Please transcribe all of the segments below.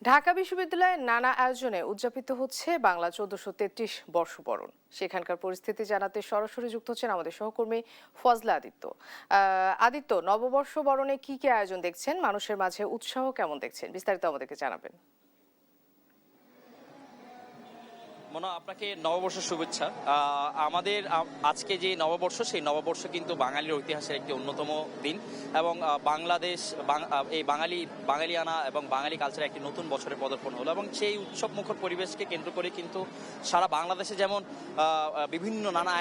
ঢাকা বিশ্ববিদ্যালয়ের নানা আয়োজনে উদযাপিত হচ্ছে বাংলা 1433 বর্ষবরণ। সেখানকার পরিস্থিতি জানাতে সরাসরি যুক্ত হচ্ছেন আমাদের সহকর্মী ফজলা আদিত্য। আদিত্য, নববর্ষ বরণে কি কি আয়োজন দেখছেন, মানুষের মাঝে উৎসাহ কেমন দেখছেন, বিস্তারিত আমাদেরকে জানাবেন। মনে আপনাকে নববর্ষের শুভেচ্ছা। আমাদের আজকে যে নববর্ষ, সেই নববর্ষ কিন্তু বাঙালির ঐতিহাসের একটি অন্যতম দিন এবং বাংলাদেশ এই বাঙালিয়ানা এবং বাঙালি কালচারের একটি নতুন বছরের পদার্পণ হলো এবং সেই উৎসব মুখর পরিবেশকে কেন্দ্র করে কিন্তু সারা বাংলাদেশে যেমন বিভিন্ন নানা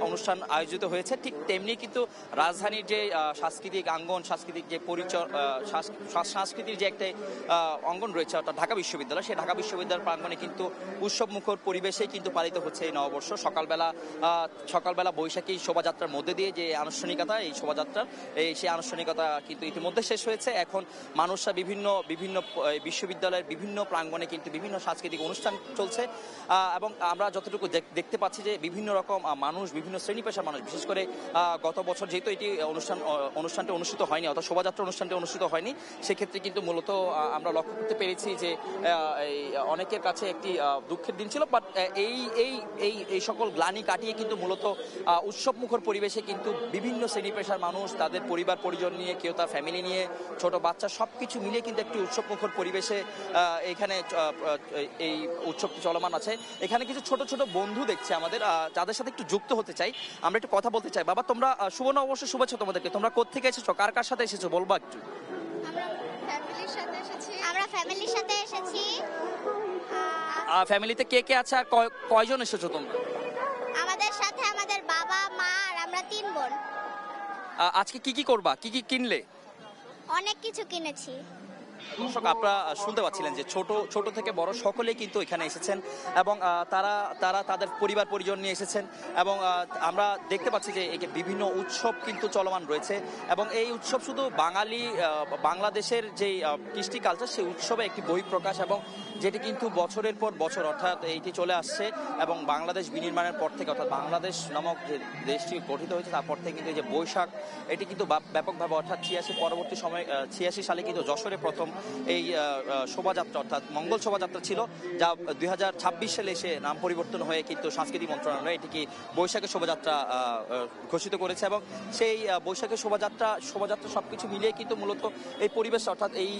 অনুষ্ঠান আয়োজিত হয়েছে, ঠিক তেমনি কিন্তু রাজধানীর যে সাংস্কৃতিক অঙ্গন, সাংস্কৃতিক যে পরিচয়, সংস্কৃতির যে একটা অঙ্গন রয়েছে অর্থাৎ ঢাকা বিশ্ববিদ্যালয়, সেই ঢাকা বিশ্ববিদ্যালয় প্রাঙ্গণে কিন্তু উৎসব মুখর পরিবেশেই কিন্তু পালিত হচ্ছে এই নববর্ষ। সকালবেলা বৈশাখী শোভাযাত্রার মধ্যে দিয়ে যে আনুষ্ঠানিকতা, এই শোভাযাত্রার সেই আনুষ্ঠানিকতা কিন্তু ইতিমধ্যে শেষ হয়েছে। এখন মানুষরা বিভিন্ন বিশ্ববিদ্যালয়ের বিভিন্ন প্রাঙ্গণে কিন্তু বিভিন্ন সাংস্কৃতিক অনুষ্ঠান চলছে এবং আমরা যতটুকু দেখতে পাচ্ছি যে বিভিন্ন রকম মানুষ, বিভিন্ন শ্রেণী পেশার মানুষ, বিশেষ করে গত বছর যেহেতু এটি অনুষ্ঠানটি অনুষ্ঠিত হয়নি, অর্থাৎ শোভাযাত্রা অনুষ্ঠানটি অনুষ্ঠিত হয়নি, সেক্ষেত্রে কিন্তু মূলত আমরা লক্ষ্য করতে পেরেছি যে অনেকের কাছে একটি দুঃখের দিন ছিল। বাট এই সকল গ্লানি কাটিয়ে কিন্তু মূলত উৎসব মুখর পরিবেশে কিন্তু বিভিন্ন শ্রেণী পেশার মানুষ তাদের পরিবার পরিজন নিয়ে, কেউ তার ফ্যামিলি নিয়ে, ছোট বাচ্চা সবকিছু মিলিয়ে কিন্তু একটি উৎসব মুখর পরিবেশে এখানে এই উৎসবটি চলমান আছে। এখানে কিছু ছোট ছোট বন্ধু দেখছে আমাদের, যাদের সাথে একটু যুক্ত হতে চাই, আমরা একটু কথা বলতে চাই। বাবা, তোমরা শুভ নববর্ষের শুভেচ্ছা তোমাদেরকে। তোমরা কোত্থেকে এসেছো, কার কার সাথে এসেছো বলবা একটু? আমরা ফ্যামিলির সাথে এসেছি। ফ্যামিলিতে কে কে আছে আর কয়জন এসেছো তোমরা? আমাদের সাথে আমাদের বাবা, মা আর আমরা 3 বোন। আজকে কি কি করবা, কি কি কিনলে? অনেক কিছু কিনেছি। দর্শক, আপনারা শুনতে পাচ্ছিলেন যে ছোট থেকে বড় সকলেই কিন্তু এখানে এসেছেন এবং তারা তাদের পরিবার পরিজন নিয়ে এসেছেন এবং আমরা দেখতে পাচ্ছি যে বিভিন্ন উৎসব কিন্তু চলমান রয়েছে এবং এই উৎসব শুধু বাংলাদেশের যে কৃষ্টি কালচার, সেই উৎসবে একটি বহিঃপ্রকাশ এবং যেটি কিন্তু বছরের পর বছর, অর্থাৎ এইটি চলে আসছে এবং বাংলাদেশ বিনির্মাণের পর থেকে, অর্থাৎ বাংলাদেশ নামক যে দেশটি গঠিত হয়েছে তারপর থেকে কিন্তু এই যে বৈশাখ, এটি কিন্তু ব্যাপকভাবে, অর্থাৎ 86 সালে কিন্তু যশোরে প্রথম এই শোভাযাত্রা, অর্থাৎ মঙ্গল শোভাযাত্রা ছিল, যা 2026 সালে এসে নাম পরিবর্তন হয়ে কিন্তু সাংস্কৃতিক মন্ত্রণালয় এটিকে বৈশাখী শোভাযাত্রা ঘোষিত করেছে এবং সেই বৈশাখী শোভাযাত্রা সবকিছু মিলিয়ে কিন্তু মূলত এই পরিবেশ, অর্থাৎ এই